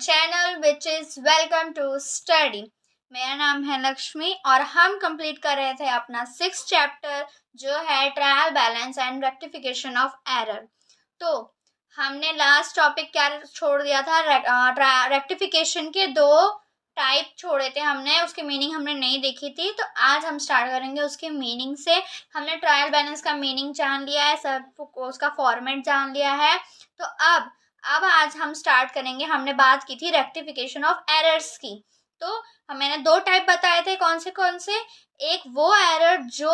Channel which is welcome to study. मेरा नाम है लक्ष्मी और हम कंप्लीट कर रहे थे अपना 6th चैप्टर जो है trial balance and rectification of error. तो हमने लास्ट टॉपिक क्या छोड़ दिया था, रेक्टिफिकेशन के दो टाइप छोड़े थे हमने, उसकी मीनिंग हमने नहीं देखी थी। तो आज हम स्टार्ट करेंगे उसके मीनिंग से। हमने ट्रायल बैलेंस का मीनिंग जान लिया है, सब उसका फॉर्मेट जान लिया है। तो अब आज हम स्टार्ट करेंगे। हमने बात की थी रेक्टिफिकेशन ऑफ एरर्स की। तो मैंने दो टाइप बताए थे, कौन से। एक वो एरर जो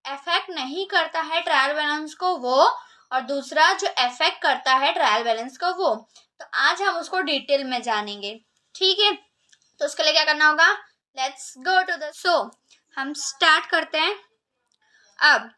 अफेक्ट नहीं करता है ट्रायल बैलेंस को, वो, और दूसरा जो अफेक्ट करता है ट्रायल बैलेंस को, वो। तो आज हम उसको डिटेल में जानेंगे, ठीक है। तो उसके लिए क्या करना होगा, लेट्स गो टू द हम स्टार्ट करते हैं। अब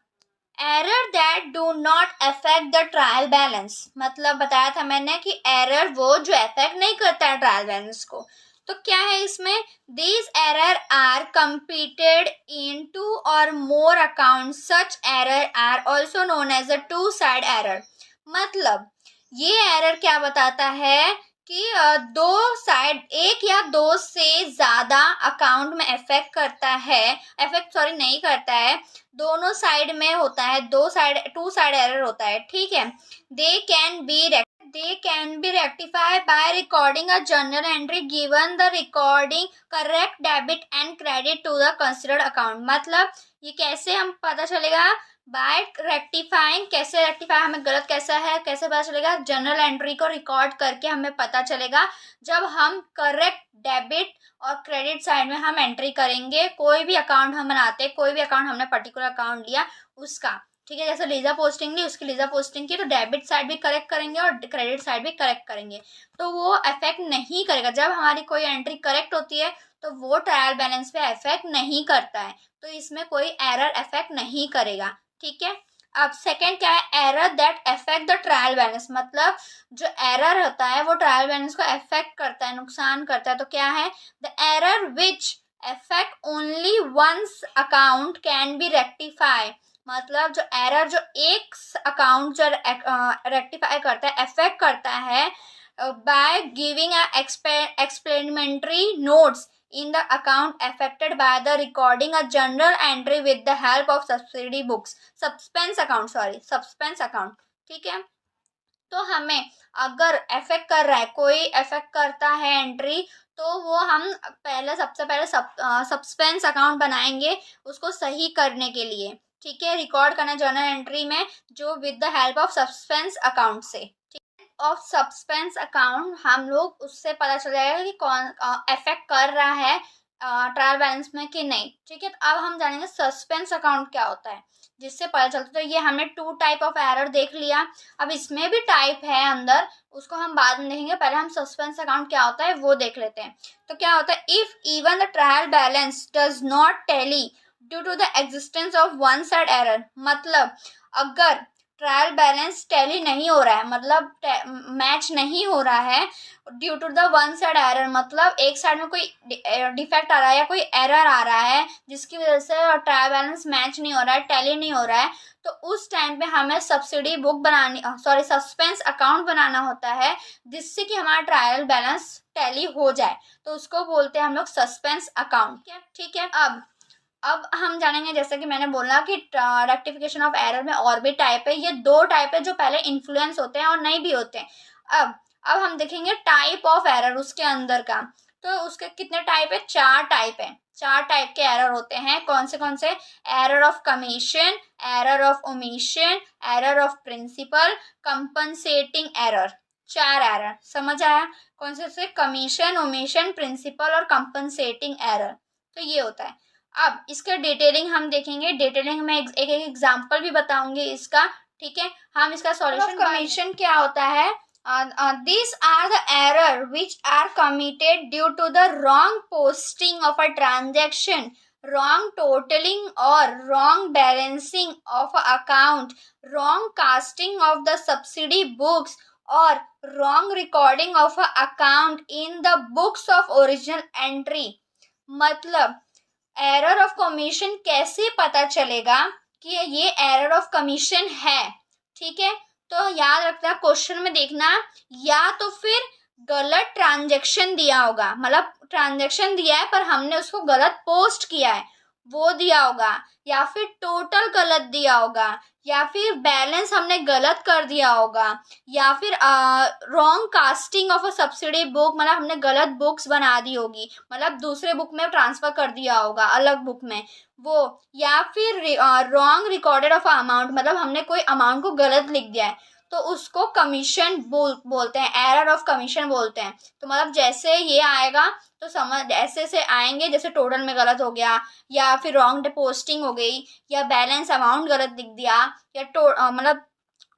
error that do not affect the trial balance, मतलब बताया था मैंने कि एरर वो जो अफेक्ट नहीं करता है ट्रायल बैलेंस को। तो क्या है इसमें, these error are completed in 2 और more account, such error are also known as a two side error. मतलब ये एरर क्या बताता है कि दो साइड, एक या दो से ज्यादा अकाउंट में अफेक्ट करता है, नहीं करता है, दोनों साइड में होता है, टू साइड एरर होता है, ठीक है। They can be rectified by recording a journal entry given the recording correct debit and credit to the considered account. मतलब ये कैसे हम पता चलेगा, बाय रेक्टिफाइंग, कैसे रेक्टिफाई, हमें गलत कैसा है कैसे पता चलेगा, जर्नल एंट्री को रिकॉर्ड करके हमें पता चलेगा। जब हम करेक्ट डेबिट और क्रेडिट साइड में हम एंट्री करेंगे, कोई भी अकाउंट हम बनाते, कोई भी अकाउंट हमने पर्टिकुलर अकाउंट लिया उसका, ठीक है। जैसे लीजा पोस्टिंग ली, उसकी लीजा पोस्टिंग की, तो डेबिट साइड भी करेक्ट करेंगे और क्रेडिट साइड भी करेक्ट करेंगे, तो वो अफेक्ट नहीं करेगा। जब हमारी कोई एंट्री करेक्ट होती है तो वो ट्रायल बैलेंस पे अफेक्ट नहीं करता है, तो इसमें कोई एरर अफेक्ट नहीं करेगा, ठीक है। अब सेकंड क्या है, error that affect the trial balance, मतलब जो एरर होता है वो ट्रायल बैलेंस को अफेक्ट करता है, नुकसान करता है। तो क्या है, the error which affect only one's account can be rectify, मतलब जो एरर जो एक अकाउंट जो रेक्टिफाई करता है, अफेक्ट करता है, by giving explanatory notes in the account affected by the recording a journal entry with the help of subsidy books, suspense account, ठीक है। तो हमें अगर अफेक्ट कर रहा है, कोई अफेक्ट करता है एंट्री, तो वो हम सबसे पहले सस्पेंस अकाउंट बनाएंगे उसको सही करने के लिए, ठीक है। रिकॉर्ड करना जर्नल एंट्री में, जो with the help of suspense account से, ऑफ सस्पेंस अकाउंट हम लोग उससे पता चल जाएगा कि कौन अफेक्ट कर रहा है ट्रायल बैलेंस में कि नहीं, ठीक है। तो अब हम जानेंगे सस्पेंस अकाउंट क्या होता है, जिससे पता चलता है। तो ये हमने 2 टाइप ऑफ एरर देख लिया। अब इसमें भी टाइप है अंदर, उसको हम बाद में देखेंगे, पहले हम सस्पेंस अकाउंट क्या होता है वो देख लेते हैं। तो क्या होता है, if even the trial balance does not tally due to the existence of one side error, मतलब अगर ट्रायल बैलेंस टैली नहीं हो रहा है, मतलब मैच नहीं हो रहा है due to the one side error, मतलब एक साइड में कोई डिफेक्ट आ रहा है या कोई एरर आ रहा है जिसकी वजह से ट्रायल बैलेंस मैच नहीं हो रहा है, टैली नहीं हो रहा है, तो उस टाइम पे हमें सस्पेंस अकाउंट बनाना होता है, जिससे कि हमारा ट्रायल बैलेंस टैली हो जाए। तो उसको बोलते हैं हम लोग सस्पेंस अकाउंट, ठीक है। अब हम जानेंगे, जैसे कि मैंने बोला कि रेक्टिफिकेशन ऑफ एरर में और भी टाइप है। ये 2 टाइप है जो पहले इन्फ्लुएंस होते हैं और नहीं भी होते हैं। अब हम देखेंगे टाइप ऑफ एरर उसके अंदर का। तो उसके कितने टाइप है, 4 टाइप है। 4 टाइप के एरर होते हैं, कौन से, error of commission, error of omission, error of principle, compensating error. 4 error समझ आया, कौन से, कमीशन, ओमिशन, प्रिंसिपल और कंपनसेटिंग एरर। तो ये होता है। अब इसके डिटेलिंग हम देखेंगे, डिटेलिंग में एक एग्जांपल भी बताऊंगी इसका, ठीक है। हम इसका सॉल्यूशन, कमीशन क्या होता है, these are the error which are committed due to the wrong posting of a transaction, wrong totaling or wrong balancing of a account, wrong casting of the subsidy books or wrong recording of a account in the books of original entry। मतलब error of commission कैसे पता चलेगा कि ये error of commission है, ठीक है। तो याद रखना, क्वेश्चन में देखना, या तो फिर गलत ट्रांजैक्शन दिया होगा, मतलब ट्रांजैक्शन दिया है पर हमने उसको गलत पोस्ट किया है वो दिया होगा, या फिर टोटल गलत दिया होगा, या फिर बैलेंस हमने गलत कर दिया होगा, या फिर wrong casting of a subsidy book, मतलब हमने गलत बुक्स बना दी होगी, मतलब दूसरे बुक में ट्रांसफर कर दिया होगा अलग बुक में वो, या फिर रॉन्ग रिकॉर्डेड ऑफ अमाउंट, मतलब हमने कोई अमाउंट को गलत लिख दिया है तो उसको कमीशन बोलते हैं, एरर ऑफ कमीशन बोलते हैं। तो मतलब जैसे ये आएगा तो समझ ऐसे से आएंगे, जैसे टोटल में गलत हो गया, या फिर रॉन्ग पोस्टिंग हो गई, या बैलेंस अमाउंट गलत लिख दिया, या मतलब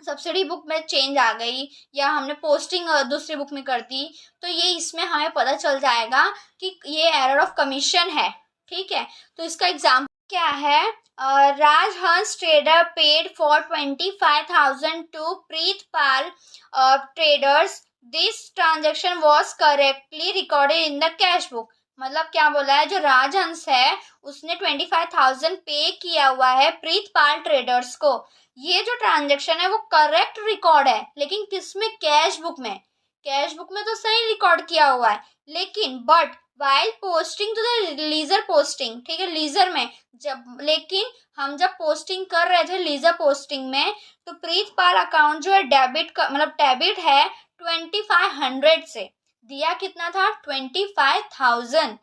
सब्सिडी बुक में चेंज आ गई, या हमने पोस्टिंग दूसरी बुक में कर दी, तो ये इसमें हमें पता चल जाएगा कि ये एरर ऑफ कमीशन है। ठीक है, तो इसका एग्जाम्पल क्या है, Rajhans trader paid for 25,000 to Pritpal traders, this transaction was correctly recorded in the cash book. मतलब क्या बोला है, जो राजहंस है उसने 25,000 पे किया हुआ है प्रीतपाल ट्रेडर्स को, ये जो ट्रांजेक्शन है वो करेक्ट रिकॉर्ड है, लेकिन किसमें, कैश बुक में। कैश बुक में तो सही रिकॉर्ड किया हुआ है, लेकिन but while posting to the ledger posting, ठीक है, लीजर में जब, लेकिन हम जब पोस्टिंग कर रहे थे लीजर पोस्टिंग में, तो प्रीतपाल अकाउंट जो है डेबिट का मतलब डेबिट है 2500 से, दिया कितना था 25,000,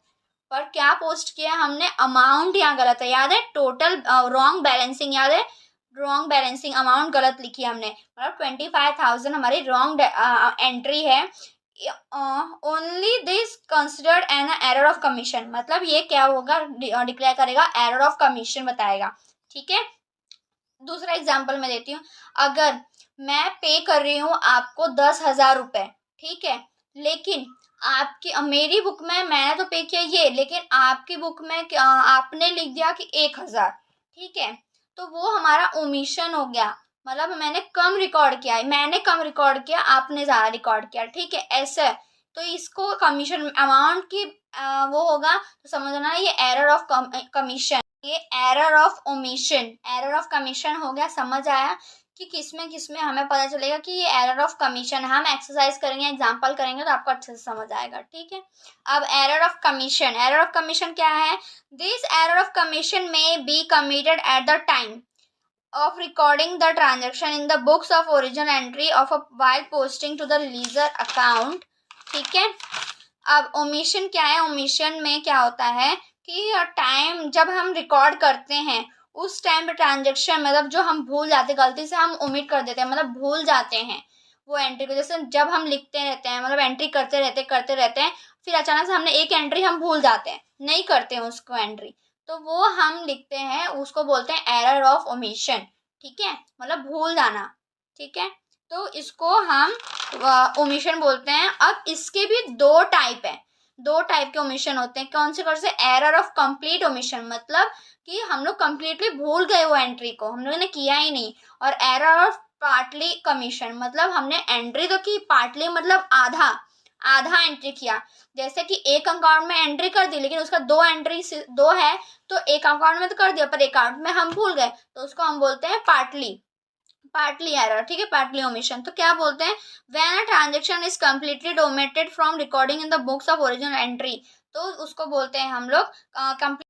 पर क्या पोस्ट किया हमने, अमाउंट यहाँ गलत है, याद है, टोटल रॉन्ग बैलेंसिंग, याद है, रॉन्ग बैलेंसिंग अमाउंट गलत लिखी हमने, मतलब 25,000 हमारी रॉन्ग एंट्री है। Only this considered an error of commission, मतलब ये क्या होगा, डिक्लेयर करेगा एरर ऑफ कमीशन बताएगा। ठीक है, दूसरा एग्जाम्पल मैं देती हूँ, अगर मैं पे कर रही हूँ आपको 10,000 रुपए, ठीक है, लेकिन आपकी मेरी बुक में मैंने तो पे किया ये, लेकिन आपकी बुक में आपने लिख दिया कि 1,000, ठीक है, तो वो हमारा ओमिशन हो गया, मतलब मैंने कम रिकॉर्ड किया है, मैंने कम रिकॉर्ड किया आपने ज्यादा रिकॉर्ड किया, ठीक है, ऐसे। तो इसको कमीशन अमाउंट की वो होगा, तो समझना ये एरर ऑफ कमीशन, ये error of omission, error of commission हो गया। समझ आया कि किसमें किसमें हमें पता चलेगा कि ये एरर ऑफ कमीशन, हम एक्सरसाइज करेंगे, एग्जांपल करेंगे तो आपको अच्छे से समझ आएगा। ठीक है, अब error of commission, error of commission क्या है, दिस एरर ऑफ कमीशन में be committed at the time of recording the transaction in the books of original entry of a while posting to the leaser account। ठीक है, अब omission क्या है, omission में क्या होता है कि टाइम जब हम रिकॉर्ड करते हैं उस टाइम पे ट्रांजेक्शन, मतलब जो हम भूल जाते हैं, गलती से हम ओमिट कर देते हैं, मतलब भूल जाते हैं वो एंट्री को, जैसे जब हम लिखते रहते हैं, मतलब एंट्री करते रहते हैं, फिर अचानक से हमने एक एंट्री हम भूल जाते हैं, नहीं करते हैं उसको एंट्री, तो वो हम लिखते हैं, उसको बोलते हैं एरर ऑफ ओमिशन। ठीक है, मतलब भूल जाना। ठीक है, तो इसको हम ओमिशन बोलते हैं। अब इसके भी दो टाइप है, दो टाइप के ओमिशन होते हैं, कौन से एरर ऑफ कंप्लीट ओमिशन, मतलब कि हम लोग कंप्लीटली भूल गए वो एंट्री को, हम लोगों ने किया ही नहीं, और एरर ऑफ पार्टली कमीशन, मतलब हमने एंट्री तो की, पार्टली मतलब आधा आधा एंट्री किया, जैसे कि एक अकाउंट में एंट्री कर दी, लेकिन उसका दो एंट्री दो है, तो एक अकाउंट में तो कर दिया पर एक अकाउंट में हम भूल गए, तो उसको हम बोलते हैं पार्टली एरर। ठीक है, पार्टली ओमिशन। तो क्या बोलते हैं, when a transaction is completely omitted from recording in the books of original entry, तो उसको बोलते हैं हम लोग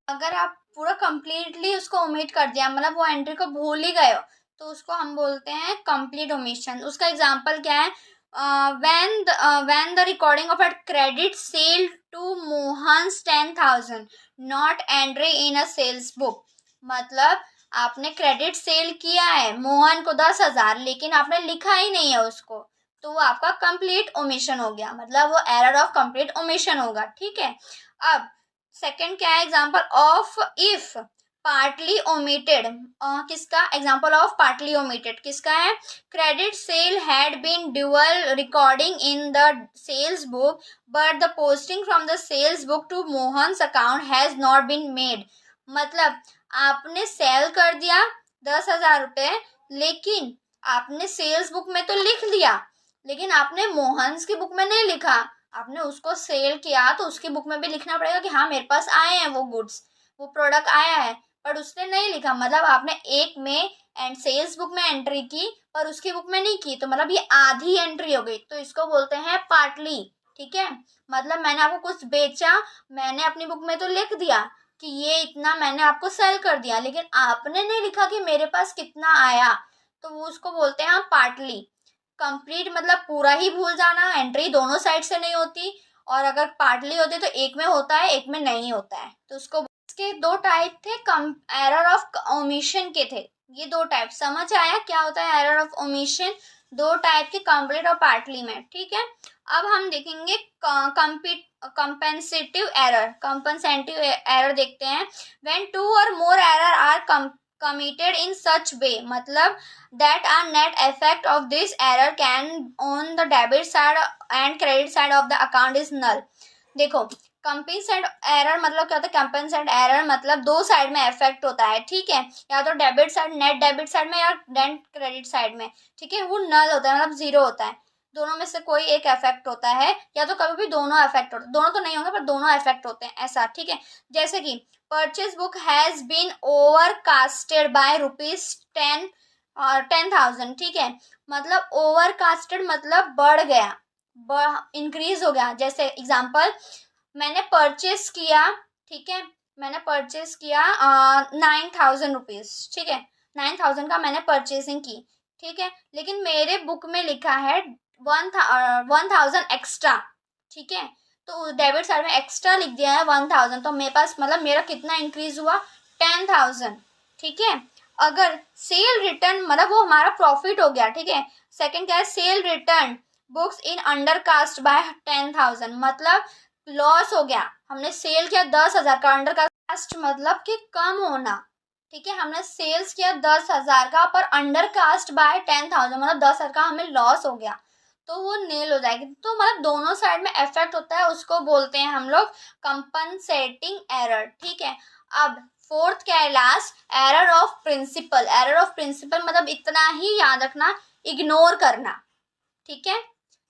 अगर आप पूरा कंप्लीटली उसको ओमिट कर दिया, मतलब वो एंट्री को भूल ही गए हो, तो उसको हम बोलते हैं कंप्लीट ओमिशन। उसका एग्जांपल क्या है, when the recording of a credit sale to Mohan's 10,000 not entry in a sales book, मतलब आपने क्रेडिट सेल किया है मोहन को 10,000, लेकिन आपने लिखा ही नहीं है उसको, तो वो आपका कंप्लीट ओमिशन हो गया, मतलब वो एरर ऑफ कंप्लीट ओमिशन होगा। ठीक है, अब सेकंड क्या है, example of if partly omitted, किसका एग्जांपल ऑफ पार्टली ओमिटेड किसका है, credit sale had been dual recording in the sales book but the posting from the sales book to Mohan's account has not been made, मतलब आपने cell कर दिया 10,000 रुपये, लेकिन आपने सेल्स बुक में तो लिख लिया, लेकिन आपने मोहन्स की बुक में नहीं लिखा, आपने उसको सेल किया तो उसकी बुक में भी लिखना पड़ेगा कि हाँ मेरे पास आए हैं वो गुड्स, वो प्रोडक्ट आया है, पर उसने नहीं लिखा, मतलब आपने एक में एंड सेल्स बुक में एंट्री की पर उसकी बुक में नहीं की, तो मतलब ये आधी एंट्री हो गई, तो इसको बोलते हैं पार्टली ठीक है, मतलब मैंने आपको कुछ बेचा, मैंने अपनी बुक में तो लिख दिया कि ये इतना मैंने आपको सेल कर दिया, लेकिन आपने नहीं लिखा कि मेरे पास कितना आया, तो वो उसको बोलते हैं हम पार्टली। कंप्लीट मतलब पूरा ही भूल जाना, एंट्री दोनों साइड से नहीं होती, और अगर पार्टली होती तो एक में होता है एक में नहीं होता है, तो उसको। इसके दो टाइप थे, एरर ऑफ ओमिशन के थे, ये दो टाइप। समझ आया क्या होता है एरर ऑफ ओमिशन? दो टाइप के, कंप्लीट और पार्टली में, ठीक है। अब हम देखेंगे कंपेंसेटिव एरर। कंपेंसेटिव एरर देखते हैं, when two or more errors are committed in such way, मतलब that a net effect of this error can on the debit side and credit side of the account is null। देखो, compensate error मतलब क्या होता है? Compensate error मतलब दो side में effect होता है, ठीक है, या तो debit side, net debit side में, या नेट क्रेडिट साइड में, ठीक है। वो नल होता है, मतलब जीरो होता है, दोनों में से कोई एक इफेक्ट होता है, या तो कभी भी दोनों इफेक्ट होते हैं, दोनों तो नहीं होंगे पर दोनों इफेक्ट होते हैं, ऐसा, ठीक है। जैसे कि purchase book has been overcasted by ₹10,000, ठीक है, मतलब ओवरकास्टेड मतलब बढ़ गया, इंक्रीज हो गया। जैसे एग्जांपल, मैंने परचेस किया, ठीक है, मैंने परचेस किया 9,000 रुपीज, ठीक है, 9,000 का मैंने परचेसिंग की, ठीक है, लेकिन मेरे बुक में लिखा है 1,000 एक्स्ट्रा, ठीक है, तो डेबिट साइड में एक्स्ट्रा लिख दिया है 1,000, तो मेरे पास मतलब मेरा कितना इंक्रीज हुआ? 10,000, ठीक है। अगर सेल रिटर्न मतलब वो हमारा प्रॉफिट हो गया, ठीक है। सेकंड क्या है? Sale return books in under cast by 10,000, मतलब लॉस हो गया, हमने सेल किया 10,000 का, अंडर कास्ट मतलब कि कम होना, ठीक है, हमने सेल्स किया 10,000 का, पर अंडर कास्ट बाय 10,000 मतलब 10,000 का हमें लॉस हो गया, तो वो नील हो जाएगी। तो मतलब दोनों साइड में इफेक्ट होता है, उसको बोलते हैं हम लोग कंपनसेटिंग एरर, ठीक है। अब फोर्थ क्या है? Last, error of principle. Error of principle मतलब इतना ही याद रखना, इग्नोर करना, ठीक है,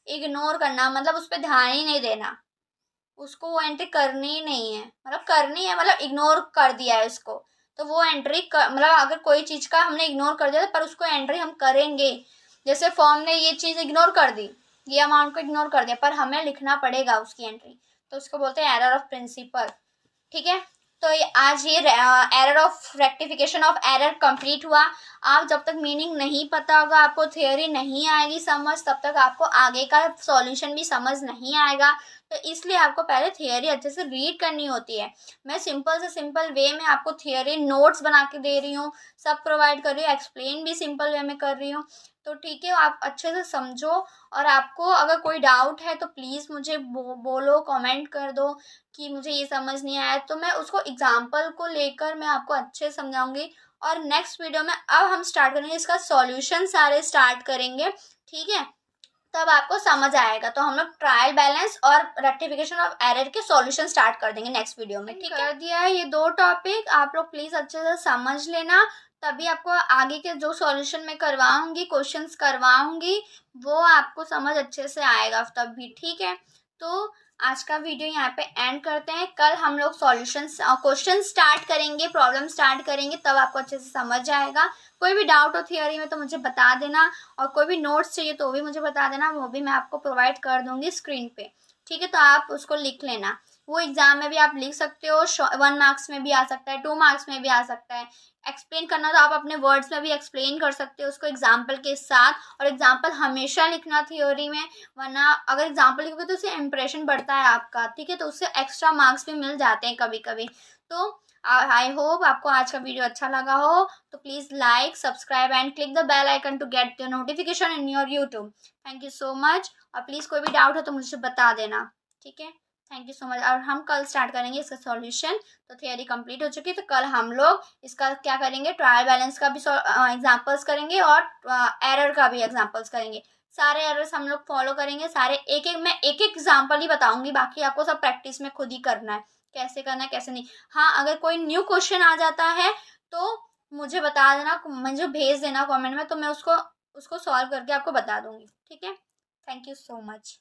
इग्नोर करना मतलब उस पर ध्यान ही नहीं देना, उसको वो एंट्री करनी ही नहीं है, मतलब करनी है मतलब इग्नोर कर दिया है उसको, तो वो एंट्री मतलब अगर कोई चीज का हमने इग्नोर कर दिया पर उसको एंट्री हम करेंगे, जैसे फॉर्म ने ये चीज इग्नोर कर दी, ये अमाउंट को इग्नोर कर दिया, पर हमें लिखना पड़ेगा उसकी एंट्री, तो उसको बोलते हैं एरर ऑफ प्रिंसिपल, ठीक है। तो आज ये error of rectification of error complete हुआ। आप जब तक मीनिंग नहीं पता होगा, आपको थियोरी नहीं आएगी समझ, तब तक आपको आगे का सॉल्यूशन भी समझ नहीं आएगा, तो इसलिए आपको पहले थियोरी अच्छे से रीड करनी होती है। मैं सिंपल से सिंपल वे में आपको थियोरी नोट्स बना के दे रही हूँ, सब प्रोवाइड कर रही हूँ, एक्सप्लेन भी सिंपल वे में कर रही हूँ, तो ठीक है, आप अच्छे से समझो। और आपको अगर कोई डाउट है तो प्लीज़ मुझे बोलो, कमेंट कर दो कि मुझे ये समझ नहीं आया, तो मैं उसको एग्जाम्पल को लेकर मैं आपको अच्छे से समझाऊंगी। और नेक्स्ट वीडियो में अब हम स्टार्ट करेंगे, इसका सॉल्यूशन सारे स्टार्ट करेंगे, ठीक है, तब आपको समझ आएगा। तो हम लोग ट्रायल बैलेंस और रेक्टिफिकेशन ऑफ एरर के सॉल्यूशन स्टार्ट कर देंगे नेक्स्ट वीडियो में, ठीक है। कर दिया है ये दो टॉपिक, आप लोग प्लीज अच्छे से समझ लेना, तभी आपको आगे के जो सॉल्यूशन मैं करवाऊंगी, क्वेश्चंस करवाऊंगी, वो आपको समझ अच्छे से आएगा तब भी, ठीक है। तो आज का वीडियो यहाँ पे एंड करते हैं, कल हम लोग सॉल्यूशन क्वेश्चन स्टार्ट करेंगे, प्रॉब्लम स्टार्ट करेंगे, तब आपको अच्छे से समझ आएगा। कोई भी डाउट हो थियोरी में तो मुझे बता देना, और कोई भी नोट्स चाहिए तो वो भी मुझे बता देना, वो भी मैं आपको प्रोवाइड कर दूंगी स्क्रीन पे, ठीक है, तो आप उसको लिख लेना। वो एग्जाम में भी आप लिख सकते हो, 1 मार्क्स में भी आ सकता है, 2 मार्क्स में भी आ सकता है। एक्सप्लेन करना तो आप अपने वर्ड्स में भी एक्सप्लेन कर सकते हो उसको एग्जाम्पल के साथ, और एग्जाम्पल हमेशा लिखना थ्योरी में, वरना अगर एग्जाम्पल लिखोगे तो उससे इंप्रेशन बढ़ता है आपका, ठीक है, तो उससे एक्स्ट्रा मार्क्स भी मिल जाते हैं कभी कभी। तो आई होप आपको आज का वीडियो अच्छा लगा हो, तो please like, subscribe and click the bell icon to get the notification in your YouTube. Thank you so much, और प्लीज़ कोई भी डाउट हो तो मुझे बता देना, ठीक है। थैंक यू सो मच, और हम कल स्टार्ट करेंगे इसका सॉल्यूशन। तो थियरी कंप्लीट हो चुकी है, तो कल हम लोग इसका क्या करेंगे, ट्रायल बैलेंस का भी एग्जाम्पल्स करेंगे, और एरर का भी एग्जाम्पल्स करेंगे। सारे एरर्स हम लोग फॉलो करेंगे, सारे एक एक, मैं एक एक एग्जाम्पल ही बताऊंगी, बाकी आपको सब प्रैक्टिस में खुद ही करना है, कैसे करना है कैसे नहीं। हाँ, अगर कोई न्यू क्वेश्चन आ जाता है तो मुझे बता देना, मुझे भेज देना कमेंट में, तो मैं उसको सॉल्व करके आपको बता दूंगी, ठीक है। Thank you so much.